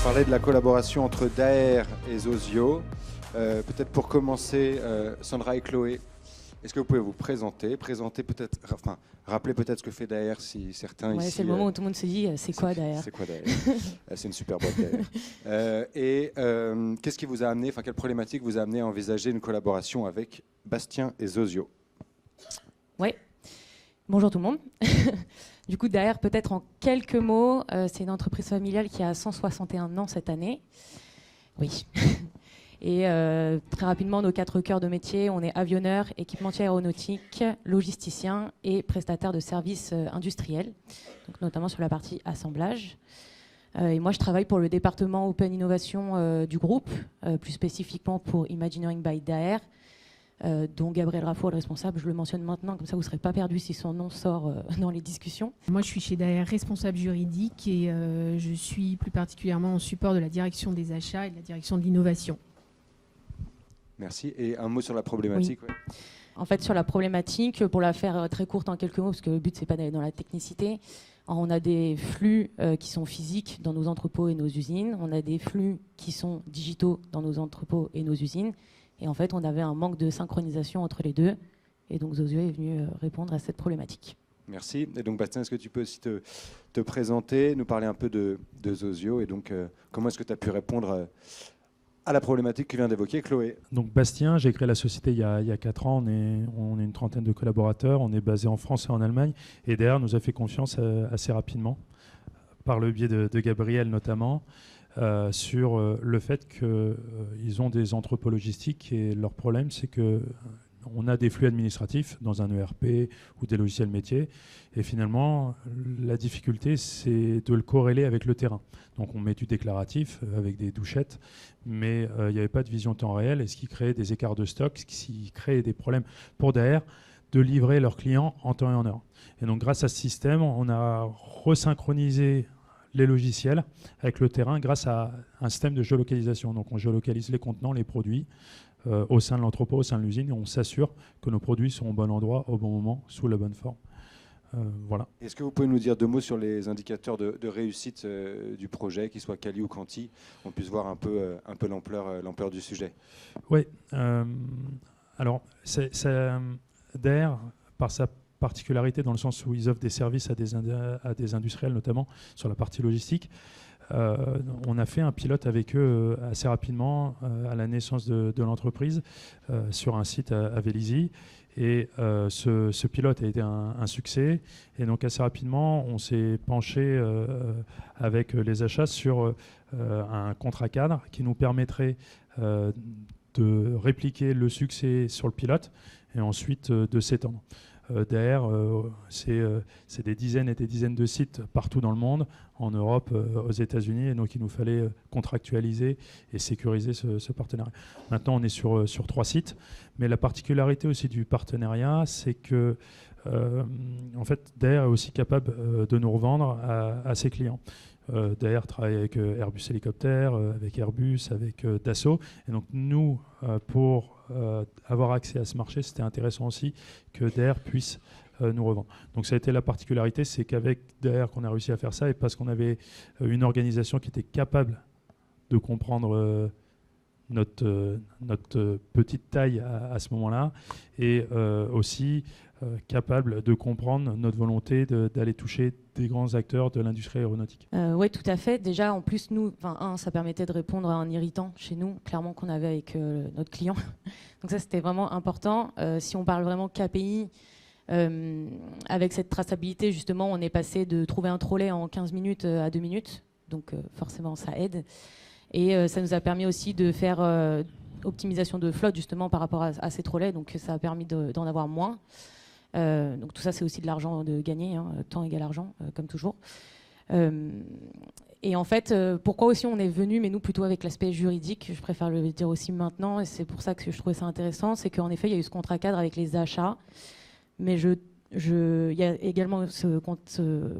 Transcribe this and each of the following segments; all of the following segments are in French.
parler de la collaboration entre Daher et Zozio. Peut-être pour commencer, Sandra et Chloé, est-ce que vous pouvez vous présenter peut-être, enfin, rappeler peut-être ce que fait Daher si certains ici... C'est le moment où tout le monde se dit c'est quoi Daher. C'est quoi Daher? C'est une super boîte Daher. Qu'est-ce qui vous a amené, quelle problématique vous a amené à envisager une collaboration avec Bastien et Zozio? Oui, bonjour tout le monde. Du coup, Daher, peut-être en quelques mots, c'est une entreprise familiale qui a 161 ans cette année. Oui. Et très rapidement, nos 4 cœurs de métier, on est avionneur, équipementier aéronautique, logisticien et prestataire de services industriels, donc notamment sur la partie assemblage. Et moi, je travaille pour le département Open Innovation du groupe, plus spécifiquement pour Imagineering by Daher, dont Gabriel Raffo est le responsable. Je le mentionne maintenant, comme ça vous ne serez pas perdu si son nom sort dans les discussions. Moi, je suis chez Daher responsable juridique et je suis plus particulièrement en support de la direction des achats et de la direction de l'innovation. Merci. Et un mot sur la problématique. Oui. Ouais. En fait, sur la problématique, pour la faire très courte en quelques mots, parce que le but, c'est pas d'aller dans la technicité, on a des flux qui sont physiques dans nos entrepôts et nos usines. On a des flux qui sont digitaux dans nos entrepôts et nos usines. Et en fait, on avait un manque de synchronisation entre les deux. Et donc, Zozio est venu répondre à cette problématique. Merci. Et donc, Bastien, est-ce que tu peux aussi te présenter, nous parler un peu de Zozio et donc comment est-ce que tu as pu répondre à la problématique que vient d'évoquer Chloé? Donc Bastien, j'ai créé la société il y a 4 ans. On est une trentaine de collaborateurs. On est basé en France et en Allemagne. Et Daher nous a fait confiance assez rapidement, par le biais de Gabriel notamment, sur le fait qu'ils ont des entrepôts logistiques et leur problème, c'est qu'on a des flux administratifs dans un ERP ou des logiciels métiers. Et finalement, la difficulté, c'est de le corréler avec le terrain. Donc on met du déclaratif avec des douchettes, mais il n'y avait pas de vision temps réel, et ce qui crée des écarts de stock, ce qui crée des problèmes pour Daher de livrer leurs clients en temps et en heure. Et donc grâce à ce système, on a resynchronisé les logiciels avec le terrain grâce à un système de géolocalisation. Donc on géolocalise les contenants, les produits au sein de l'entrepôt, au sein de l'usine, et on s'assure que nos produits sont au bon endroit, au bon moment, sous la bonne forme. Voilà. Est-ce que vous pouvez nous dire 2 mots sur les indicateurs de réussite du projet, qu'ils soient quali ou quanti, qu'on puisse voir un peu l'ampleur du sujet? Oui. Alors, Daher, par sa particularité dans le sens où ils offrent des services à des industriels, notamment sur la partie logistique, on a fait un pilote avec eux assez rapidement à la naissance de l'entreprise sur un site à Vélizy. Et ce pilote a été un succès. Et donc assez rapidement, on s'est penché avec les achats sur un contrat cadre qui nous permettrait de répliquer le succès sur le pilote et ensuite de s'étendre. Daher, c'est des dizaines et des dizaines de sites partout dans le monde, en Europe, aux États-Unis, et donc il nous fallait contractualiser et sécuriser ce partenariat. Maintenant, on est sur 3 sites, mais la particularité aussi du partenariat, c'est que en fait, Daher est aussi capable de nous revendre à ses clients. Daher travaille avec Airbus Hélicoptère, avec Airbus, avec Dassault. Et donc nous, pour avoir accès à ce marché, c'était intéressant aussi que Daher puisse nous revendre. Donc ça a été la particularité, c'est qu'avec Daher qu'on a réussi à faire ça, et parce qu'on avait une organisation qui était capable de comprendre notre petite taille à ce moment-là, et aussi capable de comprendre notre volonté d'aller toucher des grands acteurs de l'industrie aéronautique. Oui, tout à fait. Déjà, en plus, nous, ça permettait de répondre à un irritant chez nous, clairement, qu'on avait avec notre client. Donc ça, c'était vraiment important. Si on parle vraiment KPI, avec cette traçabilité, justement, on est passé de trouver un trolley en 15 minutes à 2 minutes. Donc forcément, ça aide. Et ça nous a permis aussi de faire optimisation de flotte, justement, par rapport à ces trolley. Donc ça a permis d'en avoir moins. Donc tout ça, c'est aussi de l'argent de gagner, temps égale argent, comme toujours. Et en fait, pourquoi aussi on est venu, mais nous plutôt avec l'aspect juridique, je préfère le dire aussi maintenant, et c'est pour ça que je trouvais ça intéressant, c'est qu'en effet, il y a eu ce contrat cadre avec les achats, mais il y a également ce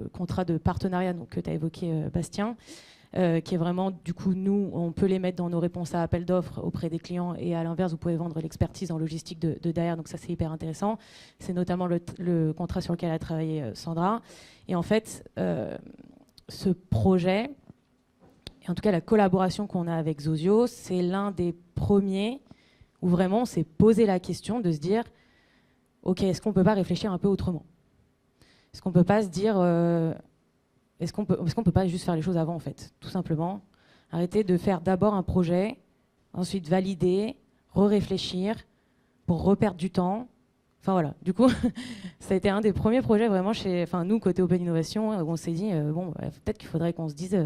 contrat de partenariat donc, que tu as évoqué, Bastien, qui est vraiment, du coup, nous, on peut les mettre dans nos réponses à appel d'offres auprès des clients, et à l'inverse, vous pouvez vendre l'expertise en logistique de Daher, donc ça, c'est hyper intéressant. C'est notamment le contrat sur lequel a travaillé Sandra. Et en fait, ce projet Et en tout cas, la collaboration qu'on a avec Zozio, c'est l'un des premiers où vraiment on s'est posé la question de se dire ok, est-ce qu'on ne peut pas réfléchir un peu autrement? Est-ce qu'on ne peut pas se dire est-ce qu'on peut pas juste faire les choses avant, en fait, tout simplement? Arrêter de faire d'abord un projet, ensuite valider, réfléchir pour reperdre du temps. Enfin voilà, du coup, ça a été un des premiers projets vraiment nous, côté Open Innovation, où on s'est dit, peut-être qu'il faudrait qu'on se dise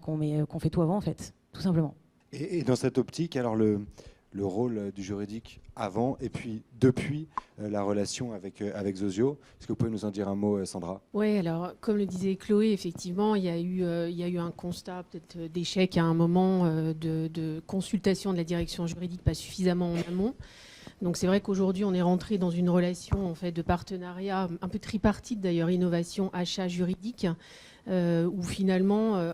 qu'on fait tout avant, en fait, tout simplement. Et dans cette optique, alors le rôle du juridique avant et puis depuis la relation avec Zozio. Est-ce que vous pouvez nous en dire un mot, Sandra? Oui, alors comme le disait Chloé, effectivement, il y a eu un constat peut-être d'échec à un moment de consultation de la direction juridique pas suffisamment en amont. Donc c'est vrai qu'aujourd'hui, on est rentré dans une relation en fait, de partenariat un peu tripartite d'ailleurs, innovation, achat, juridique, où finalement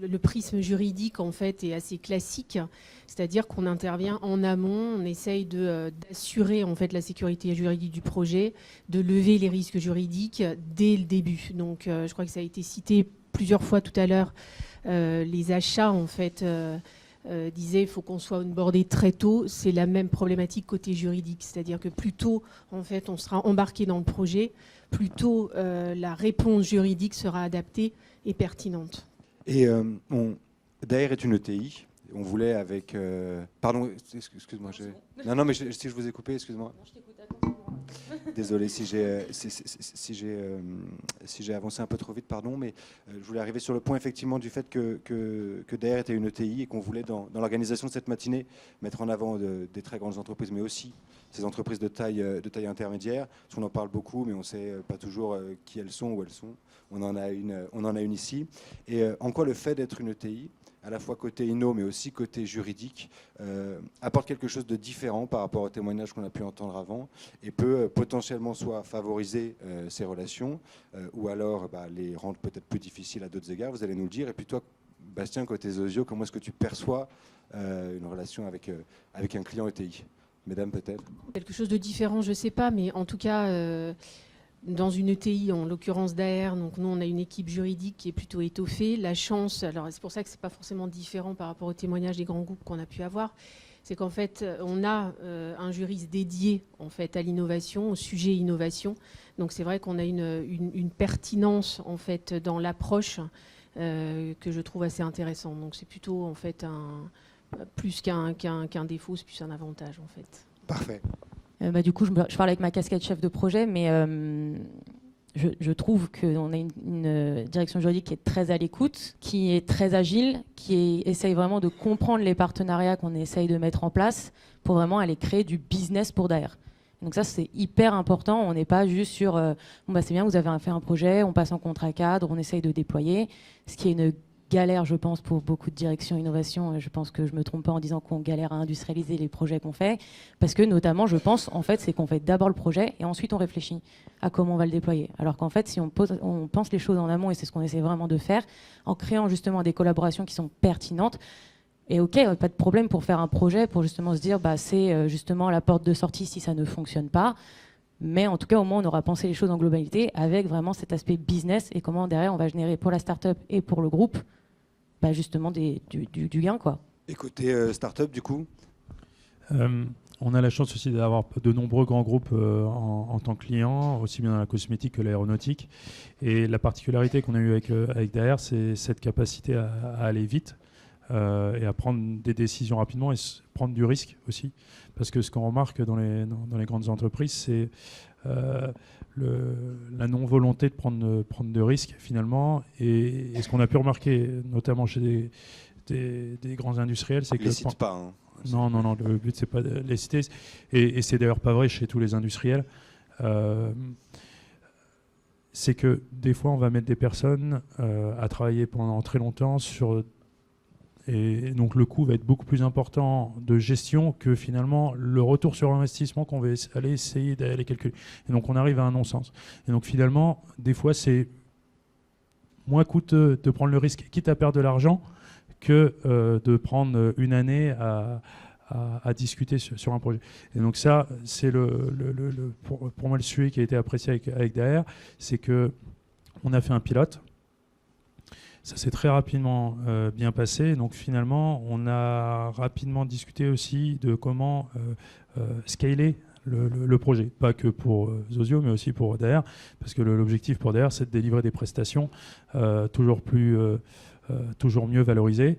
le prisme juridique en fait est assez classique, c'est-à-dire qu'on intervient en amont, on essaye d'assurer en fait la sécurité juridique du projet, de lever les risques juridiques dès le début. Donc je crois que ça a été cité plusieurs fois tout à l'heure. Les achats en fait disaient il faut qu'on soit onboardé très tôt. C'est la même problématique côté juridique, c'est-à-dire que plus tôt en fait on sera embarqué dans le projet, plus tôt la réponse juridique sera adaptée et pertinente. Et Daher est une ETI. On voulait avec... Pardon, excuse-moi. Non, mais si je vous ai coupé, excuse-moi. Non, je t'écoute attentivement. Désolé si j'ai avancé un peu trop vite, pardon, mais je voulais arriver sur le point effectivement du fait que Daher était une ETI et qu'on voulait dans l'organisation de cette matinée mettre en avant des très grandes entreprises, mais aussi ces entreprises de taille intermédiaire. Parce qu'on en parle beaucoup, mais on ne sait pas toujours qui elles sont, où elles sont. On en a une ici. Et en quoi le fait d'être une ETI, à la fois côté inno, mais aussi côté juridique, apporte quelque chose de différent par rapport aux témoignages qu'on a pu entendre avant et peut potentiellement soit favoriser ces relations ou alors les rendre peut-être plus difficiles à d'autres égards, vous allez nous le dire. Et puis toi, Bastien, côté Zozio, comment est-ce que tu perçois une relation avec un client ETI? Mesdames, peut-être? Quelque chose de différent, je ne sais pas, mais en tout cas... dans une ETI, en l'occurrence Daher, donc nous on a une équipe juridique qui est plutôt étoffée. La chance, alors c'est pour ça que c'est pas forcément différent par rapport aux témoignages des grands groupes qu'on a pu avoir, c'est qu'en fait on a un juriste dédié en fait à l'innovation, au sujet innovation. Donc c'est vrai qu'on a une pertinence en fait dans l'approche que je trouve assez intéressante. Donc c'est plutôt en fait plus qu'un défaut, c'est plus un avantage en fait. Parfait. Du coup, je parle avec ma casquette chef de projet, mais je trouve qu'on a une direction juridique qui est très à l'écoute, qui est très agile, qui essaye vraiment de comprendre les partenariats qu'on essaye de mettre en place pour vraiment aller créer du business pour Daher. Donc ça, c'est hyper important. On n'est pas juste sur c'est bien, vous avez fait un projet, on passe en contrat cadre, on essaye de déployer, ce qui est une galère, je pense, pour beaucoup de directions innovation. Je pense que je ne me trompe pas en disant qu'on galère à industrialiser les projets qu'on fait. Parce que, notamment, je pense, en fait, c'est qu'on fait d'abord le projet et ensuite on réfléchit à comment on va le déployer. Alors qu'en fait, si on pense les choses en amont, et c'est ce qu'on essaie vraiment de faire, en créant justement des collaborations qui sont pertinentes, et ok, pas de problème pour faire un projet, pour justement se dire, c'est justement la porte de sortie si ça ne fonctionne pas. Mais en tout cas, au moins, on aura pensé les choses en globalité avec vraiment cet aspect business et comment derrière, on va générer pour la start-up et pour le groupe justement du gain, quoi. Et côté start-up, du coup on a la chance aussi d'avoir de nombreux grands groupes en tant que clients, aussi bien dans la cosmétique que l'aéronautique. Et la particularité qu'on a eue avec Daher, c'est cette capacité à aller vite et à prendre des décisions rapidement et prendre du risque aussi. Parce que ce qu'on remarque dans les grandes entreprises, c'est la non-volonté de prendre de risques finalement. Et ce qu'on a pu remarquer, notamment chez des grands industriels, c'est que... Les cite pas, hein. Non, le but c'est pas de les citer. Et c'est d'ailleurs pas vrai chez tous les industriels. C'est que des fois on va mettre des personnes à travailler pendant très longtemps sur... Et donc le coût va être beaucoup plus important de gestion que finalement le retour sur investissement qu'on va aller essayer d'aller calculer. Et donc on arrive à un non-sens. Et donc finalement, des fois c'est moins coûteux de prendre le risque, quitte à perdre de l'argent, que de prendre une année à discuter sur un projet. Et donc ça, c'est pour moi le sujet qui a été apprécié avec Daher, c'est qu'on a fait un pilote. Ça s'est très rapidement bien passé. Donc finalement, on a rapidement discuté aussi de comment scaler le projet. Pas que pour Zozio, mais aussi pour Daher, parce que l'objectif pour Daher, c'est de délivrer des prestations toujours mieux valorisées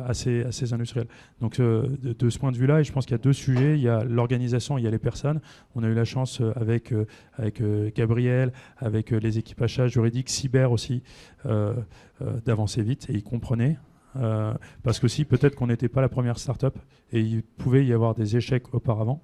à ces industriels. Donc de ce point de vue-là, je pense qu'il y a deux sujets. Il y a l'organisation, il y a les personnes. On a eu la chance avec Gabriel, avec les équipes achats, juridiques, cyber aussi, d'avancer vite, et ils comprenaient. Parce que si peut-être qu'on n'était pas la première start-up et il pouvait y avoir des échecs auparavant.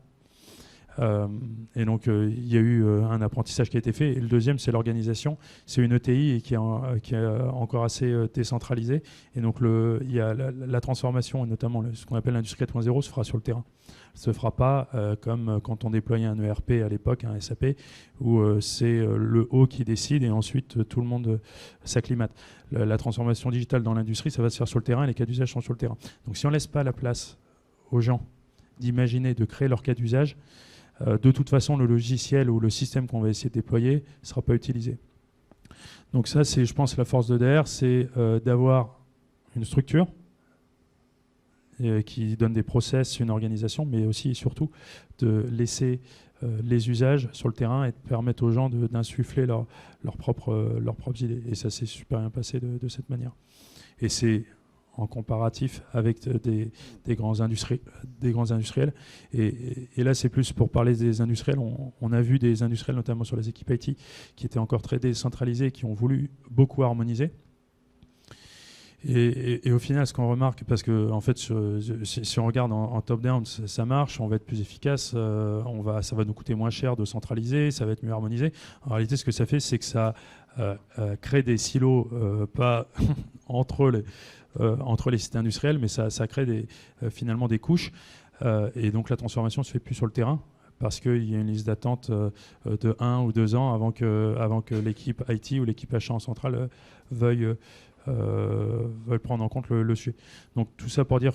Et donc il y a eu un apprentissage qui a été fait. Et le deuxième, c'est l'organisation. C'est une ETI qui est encore assez décentralisée. Et donc il y a la transformation, et notamment ce qu'on appelle l'industrie 4.0, se fera sur le terrain. Ça ne se fera pas comme quand on déployait un ERP à l'époque, un SAP, où c'est le haut qui décide et ensuite tout le monde s'acclimate. La transformation digitale dans l'industrie, ça va se faire sur le terrain et les cas d'usage sont sur le terrain. Donc si on ne laisse pas la place aux gens d'imaginer, de créer leur cas d'usage, de toute façon, le logiciel ou le système qu'on va essayer de déployer ne sera pas utilisé. Donc ça, c'est, je pense, la force de Daher, c'est d'avoir une structure qui donne des process, une organisation, mais aussi et surtout de laisser les usages sur le terrain et de permettre aux gens d'insuffler leurs propres idées. Et ça s'est super bien passé de cette manière. Et c'est en comparatif avec des grands industriels. Et là, c'est plus pour parler des industriels. On a vu des industriels, notamment sur les équipes IT, qui étaient encore très décentralisés, qui ont voulu beaucoup harmoniser. Et au final, ce qu'on remarque, parce que en fait, si on regarde en top-down, ça marche, on va être plus efficace, ça va nous coûter moins cher de centraliser, ça va être mieux harmonisé. En réalité, ce que ça fait, c'est que ça crée des silos, pas entre les sites industriels, mais ça crée finalement des couches. Et donc la transformation ne se fait plus sur le terrain, parce qu'il y a une liste d'attente de 1 ou 2 ans avant que l'équipe IT ou l'équipe achat en centrale veuille prendre en compte le sujet. Donc tout ça pour dire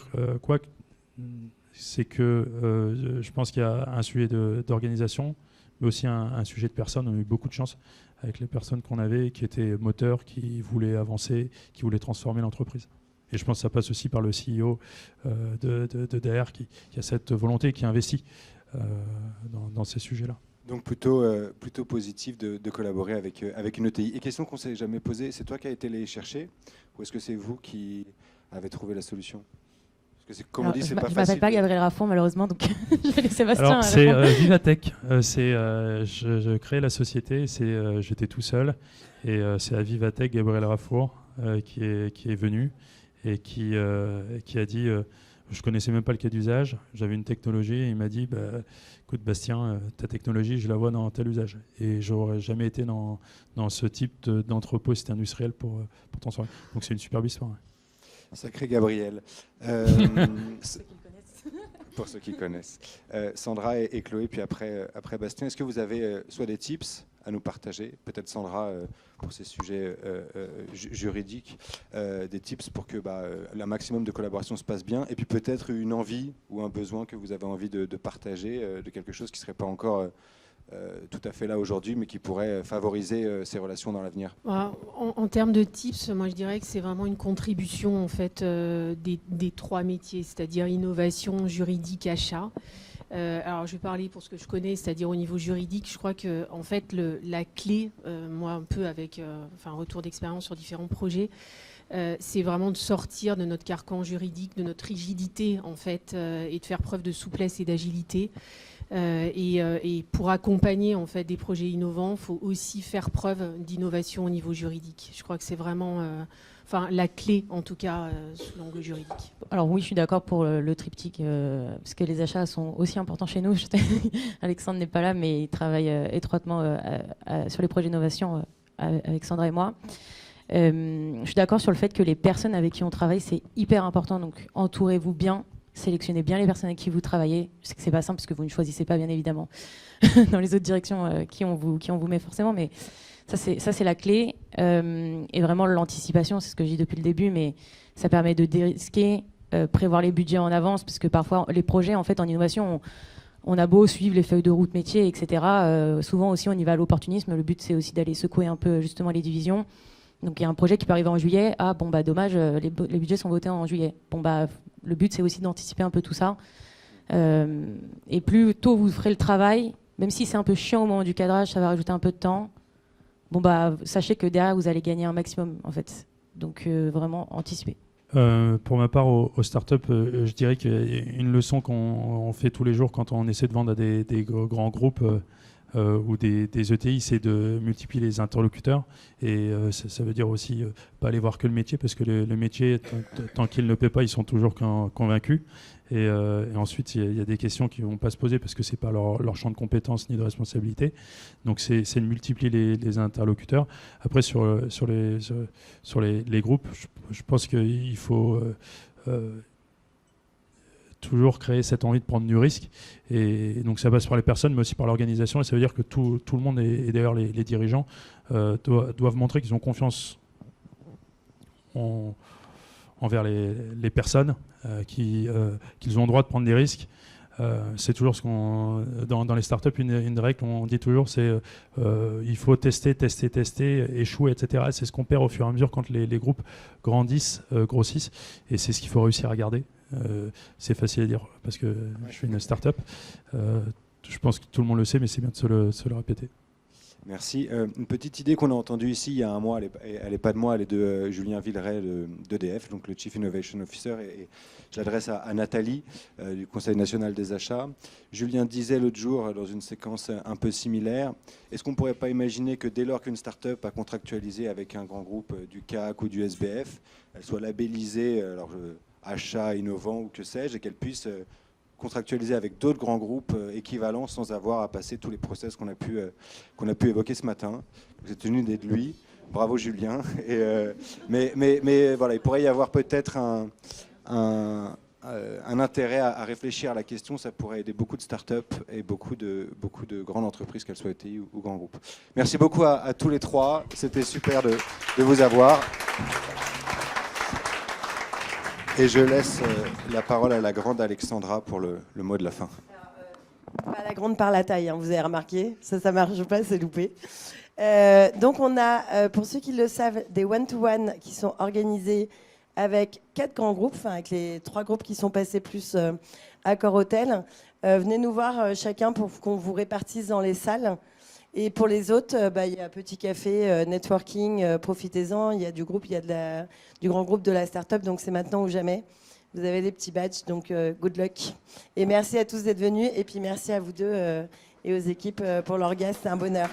c'est que je pense qu'il y a un sujet d'organisation, mais aussi un sujet de personnes. On a eu beaucoup de chance avec les personnes qu'on avait, qui étaient moteurs, qui voulaient avancer, qui voulaient transformer l'entreprise. Et je pense que ça passe aussi par le CEO de Daher qui a cette volonté, qui investit dans ces sujets-là. Donc plutôt positif de collaborer avec une ETI. Et question qu'on ne s'est jamais posée, c'est toi qui as été les chercher ou est-ce que c'est vous qui avez trouvé la solution? Parce que comme on dit, c'est pas facile. Je ne m'appelle pas Gabriel Raffon, malheureusement, donc je vais laisser Sébastien. Alors, c'est Vivatech. Je crée la société, j'étais tout seul. Et c'est à Vivatech, Gabriel Raffon, qui est venu et qui a dit... je ne connaissais même pas le cas d'usage, j'avais une technologie et il m'a dit écoute Bastien, ta technologie, je la vois dans tel usage. Et je n'aurais jamais été dans ce type d'entrepôt site industriel pour transformer. Donc c'est une superbe histoire. Ouais. Sacré Gabriel. Pour ceux qui connaissent. Sandra et Chloé, puis après Bastien, est-ce que vous avez soit des tips à nous partager, peut-être Sandra pour ces sujets juridiques, des tips pour que le maximum de collaboration se passe bien, et puis peut-être une envie ou un besoin que vous avez envie de partager, de quelque chose qui ne serait pas encore tout à fait là aujourd'hui, mais qui pourrait favoriser ces relations dans l'avenir. En termes de tips, moi je dirais que c'est vraiment une contribution en fait, des trois métiers, c'est-à-dire innovation, juridique, achat. Alors je vais parler pour ce que je connais, c'est-à-dire au niveau juridique. Je crois que en fait la clé, moi un peu avec un retour d'expérience sur différents projets, c'est vraiment de sortir de notre carcan juridique, de notre rigidité en fait, et de faire preuve de souplesse et d'agilité. Et pour accompagner en fait des projets innovants, il faut aussi faire preuve d'innovation au niveau juridique. Je crois que c'est vraiment la clé, en tout cas, sous l'angle juridique. Alors oui, je suis d'accord pour le triptyque, parce que les achats sont aussi importants chez nous. Alexandre n'est pas là, mais il travaille étroitement sur les projets d'innovation avec Sandra et moi. Je suis d'accord sur le fait que les personnes avec qui on travaille, c'est hyper important. Donc entourez-vous bien, sélectionnez bien les personnes avec qui vous travaillez. Je sais que c'est pas simple parce que vous ne choisissez pas, bien évidemment, dans les autres directions qui on vous met forcément, mais ça c'est la clé. Et vraiment l'anticipation, c'est ce que je dis depuis le début, mais ça permet de dérisquer, prévoir les budgets en avance, parce que parfois les projets en fait en innovation, on a beau suivre les feuilles de route métier, etc. Souvent aussi on y va à l'opportunisme. Le but c'est aussi d'aller secouer un peu justement les divisions. Donc il y a un projet qui peut arriver en juillet. Ah bon bah dommage, les budgets sont votés en juillet. Bon bah le but c'est aussi d'anticiper un peu tout ça. Et plus tôt vous ferez le travail, même si c'est un peu chiant au moment du cadrage, ça va rajouter un peu de temps. Bon bah sachez que derrière vous allez gagner un maximum en fait. Donc vraiment anticiper. Pour ma part, aux startups, je dirais qu'une leçon qu'on fait tous les jours quand on essaie de vendre à des grands groupes ou des ETI, c'est de multiplier les interlocuteurs. Et ça veut dire aussi pas aller voir que le métier, parce que le métier, tant qu'ils ne paient pas, ils sont toujours convaincus. Et ensuite, il y a des questions qui ne vont pas se poser parce que ce n'est pas leur champ de compétences ni de responsabilité. Donc, c'est de multiplier les interlocuteurs. Après, sur les groupes, je pense qu'il faut toujours créer cette envie de prendre du risque. Et donc, ça passe par les personnes, mais aussi par l'organisation. Et ça veut dire que tout le monde, et d'ailleurs les dirigeants, doivent montrer qu'ils ont confiance envers les personnes, qu'ils ont le droit de prendre des risques. C'est toujours ce qu'on dans les startups, une règle qu'on dit toujours, c'est il faut tester, échouer, etc. C'est ce qu'on perd au fur et à mesure quand les groupes grandissent, grossissent, et c'est ce qu'il faut réussir à garder. C'est facile à dire parce que je suis une startup. Je pense que tout le monde le sait, mais c'est bien de se le répéter. Merci. Une petite idée qu'on a entendue ici il y a un mois, elle n'est pas de moi, elle est de Julien Villeray d'EDF, donc le Chief Innovation Officer, et je l'adresse à Nathalie du Conseil national des achats. Julien disait l'autre jour, dans une séquence un peu similaire, est-ce qu'on ne pourrait pas imaginer que dès lors qu'une start-up a contractualisé avec un grand groupe du CAC ou du SBF, elle soit labellisée achat innovant ou que sais-je, et qu'elle puisse contractualiser avec d'autres grands groupes équivalents sans avoir à passer tous les process qu'on a pu évoquer ce matin. C'est une idée de lui. Bravo Julien. Mais voilà, il pourrait y avoir peut-être un intérêt à réfléchir à la question. Ça pourrait aider beaucoup de startups et beaucoup de grandes entreprises, qu'elles soient ETI ou grands groupes. Merci beaucoup à tous les trois. C'était super de vous avoir. Et je laisse la parole à la grande Alexandra pour le mot de la fin. Alors, pas la grande par la taille, hein, vous avez remarqué. Ça marche pas, c'est loupé. Donc on a, pour ceux qui le savent, des one-to-one qui sont organisés avec 4 grands groupes, enfin avec les 3 groupes qui sont passés plus Accor Hôtel. Venez nous voir chacun pour qu'on vous répartisse dans les salles. Et pour les autres, il y a Petit Café, Networking, profitez-en. Il y a du groupe, il y a du grand groupe de la start-up, donc c'est maintenant ou jamais. Vous avez des petits badges, donc good luck. Et merci à tous d'être venus. Et puis merci à vous deux et aux équipes pour l'orgasme, c'est un bonheur.